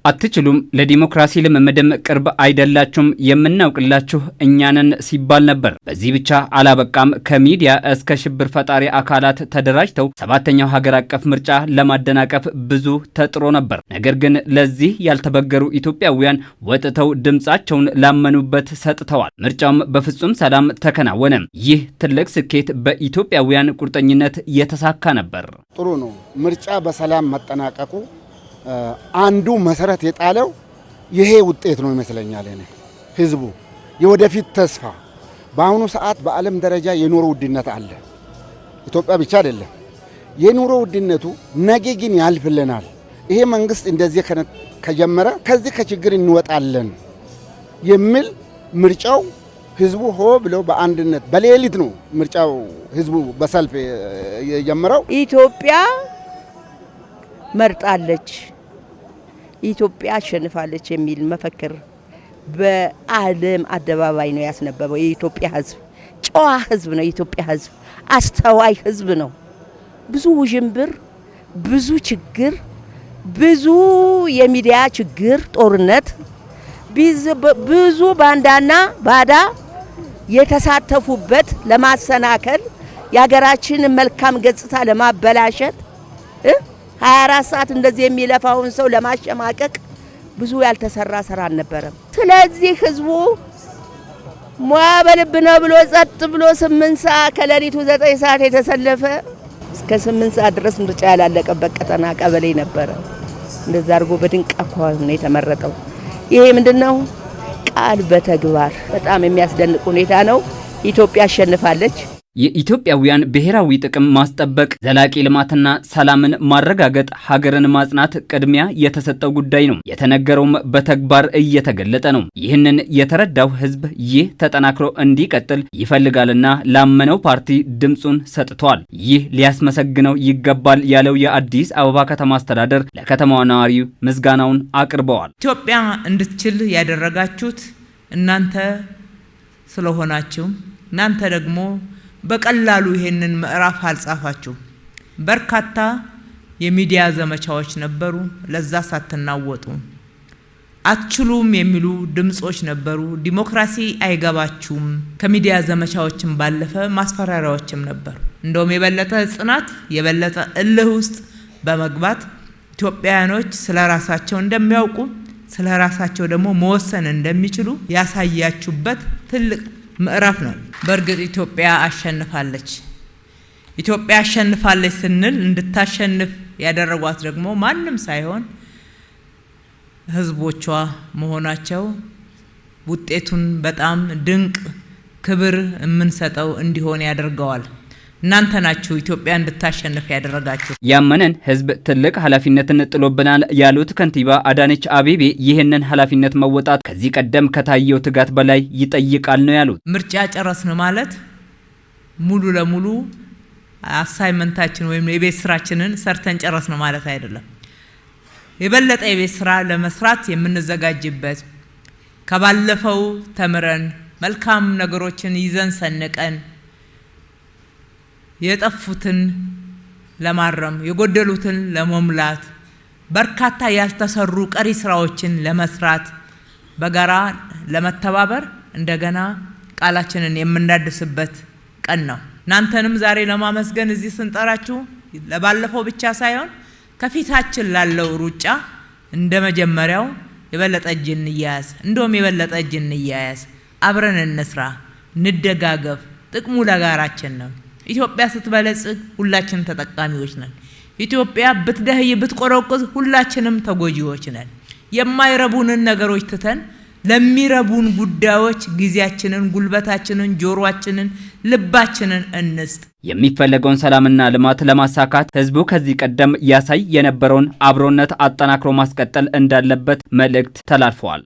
አትችሉም፣ ለዲሞክራሲ ልምምድም ቅርብ አይደላችሁም፣ የምናውቅላችሁ እኛንን ሲባል ነበር። በዚህ ብቻ አላበቃም። ከሚዲያ እስከ ሽብር ፈጣሪ አካላት ተደራጅተው ሰባተኛው ሀገር አቀፍ ምርጫ ለማደናቀፍ ብዙ ተጥሮ ነበር። ነገር ግን ለዚህ ያልተበገሩ ኢትዮጵያውያን ወጥተው ድምጻቸውን ላመኑበት ሰጥተዋል። ምርጫውም በፍጹም ሰላም ተከናወነ። ይህ ትልቅ ስኬት በኢትዮጵያውያን ቁርጠኝነት የተሳካ ነበር። ጥሩ ነው። ምርጫ በሰላም መጠናቀቁ አንዱ መሰረት የጣለው ይሄ ውጤት ነው ይመስለኛል። እኔ ህዝቡ የወደፊት ተስፋ በአሁኑ ሰዓት በዓለም ደረጃ የኑሮ ውድነት አለ። ኢትዮጵያ ብቻ አይደለም። የኑሮ ውድነቱ ነገ ግን ያልፍልናል። ይሄ መንግስት እንደዚህ ከጀመረ ከዚህ ከችግር እንወጣለን የሚል ምርጫው ህዝቡ ሆ ብሎ በአንድነት በሌሊት ነው ምርጫው ህዝቡ በሰልፍ የጀመረው። ኢትዮጵያ መርጣለች፣ ኢትዮጵያ አሸንፋለች የሚል መፈክር በዓለም አደባባይ ነው ያስነበበው። የኢትዮጵያ ህዝብ ጨዋ ህዝብ ነው። የኢትዮጵያ ህዝብ አስተዋይ ህዝብ ነው። ብዙ ውዥንብር፣ ብዙ ችግር፣ ብዙ የሚዲያ ችግር፣ ጦርነት፣ ብዙ ባንዳና ባዳ የተሳተፉበት ለማሰናከል የሀገራችንን መልካም ገጽታ ለማበላሸት 24 ሰዓት እንደዚህ የሚለፋውን ሰው ለማሸማቀቅ ብዙ ያልተሰራ ስራ አልነበረም። ስለዚህ ህዝቡ ሙያ በልብ ነው ብሎ ጸጥ ብሎ 8 ሰዓት ከሌሊቱ 9 ሰዓት የተሰለፈ እስከ 8 ሰዓት ድረስ ምርጫ ያላለቀበት ቀጠና ቀበሌ ነበረ። እንደዛ አድርጎ በድንቅ አኳኋን ነው የተመረጠው። ይሄ ምንድነው? ቃል በተግባር በጣም የሚያስደንቅ ሁኔታ ነው። ኢትዮጵያ አሸንፋለች። የኢትዮጵያውያን ብሔራዊ ጥቅም ማስጠበቅ፣ ዘላቂ ልማትና ሰላምን ማረጋገጥ፣ ሀገርን ማጽናት ቅድሚያ የተሰጠው ጉዳይ ነው። የተነገረውም በተግባር እየተገለጠ ነው። ይህንን የተረዳው ህዝብ ይህ ተጠናክሮ እንዲቀጥል ይፈልጋልና ላመነው ፓርቲ ድምጹን ሰጥቷል። ይህ ሊያስመሰግነው ይገባል ያለው የአዲስ አበባ ከተማ አስተዳደር ለከተማዋ ነዋሪው ምስጋናውን አቅርበዋል። ኢትዮጵያ እንድትችል ያደረጋችሁት እናንተ ስለሆናችሁ እናንተ ደግሞ በቀላሉ ይሄንን ምዕራፍ አልጻፋችሁ። በርካታ የሚዲያ ዘመቻዎች ነበሩ። ለዛ ሳትናወጡ አትችሉም የሚሉ ድምጾች ነበሩ። ዲሞክራሲ አይገባችሁም ከሚዲያ ዘመቻዎችም ባለፈ ማስፈራሪያዎችም ነበሩ። እንደውም የበለጠ ጽናት የበለጠ እልህ ውስጥ በመግባት ኢትዮጵያውያኖች ስለራሳቸው እንደሚያውቁ ስለራሳቸው ደግሞ መወሰን እንደሚችሉ ያሳያችሁበት ትልቅ ምዕራፍ ነው። በእርግጥ ኢትዮጵያ አሸንፋለች። ኢትዮጵያ አሸንፋለች ስንል እንድታሸንፍ ያደረጓት ደግሞ ማንም ሳይሆን ህዝቦቿ መሆናቸው ውጤቱን በጣም ድንቅ ክብር የምንሰጠው እንዲሆን ያደርገዋል። እናንተ ናችሁ ኢትዮጵያ እንድታሸንፍ ያደረጋችሁ። ያመነን ህዝብ ትልቅ ኃላፊነትን ጥሎብናል ያሉት ከንቲባ አዳነች አቤቤ ይህንን ኃላፊነት መወጣት ከዚህ ቀደም ከታየው ትጋት በላይ ይጠይቃል ነው ያሉት። ምርጫ ጨረስን ማለት ሙሉ ለሙሉ አሳይመንታችን ወይም የቤት ስራችንን ሰርተን ጨረስን ማለት አይደለም። የበለጠ የቤት ስራ ለመስራት የምንዘጋጅበት ከባለፈው ተምረን መልካም ነገሮችን ይዘን ሰንቀን የጠፉትን ለማረም የጎደሉትን ለመሙላት በርካታ ያልተሰሩ ቀሪ ስራዎችን ለመስራት በጋራ ለመተባበር እንደገና ቃላችንን የምናድስበት ቀን ነው። እናንተንም ዛሬ ለማመስገን እዚህ ስንጠራችሁ ለባለፈው ብቻ ሳይሆን ከፊታችን ላለው ሩጫ እንደመጀመሪያው የበለጠ እጅ እንያያዝ፣ እንደውም የበለጠ እጅ እንያያዝ፣ አብረን እንስራ፣ እንደጋገፍ። ጥቅሙ ለጋራችን ነው። ኢትዮጵያ ስትበለጽግ ሁላችንም ተጠቃሚዎች ነን። ኢትዮጵያ ብትደህይ ብትቆረቁዝ ሁላችንም ተጎጂዎች ነን። የማይረቡንን ነገሮች ትተን ለሚረቡን ጉዳዮች ጊዜያችንን፣ ጉልበታችንን፣ ጆሮአችንን፣ ልባችንን እንስጥ። የሚፈለገውን ሰላምና ልማት ለማሳካት ህዝቡ ከዚህ ቀደም ያሳይ የነበረውን አብሮነት አጠናክሮ ማስቀጠል እንዳለበት መልእክት ተላልፈዋል።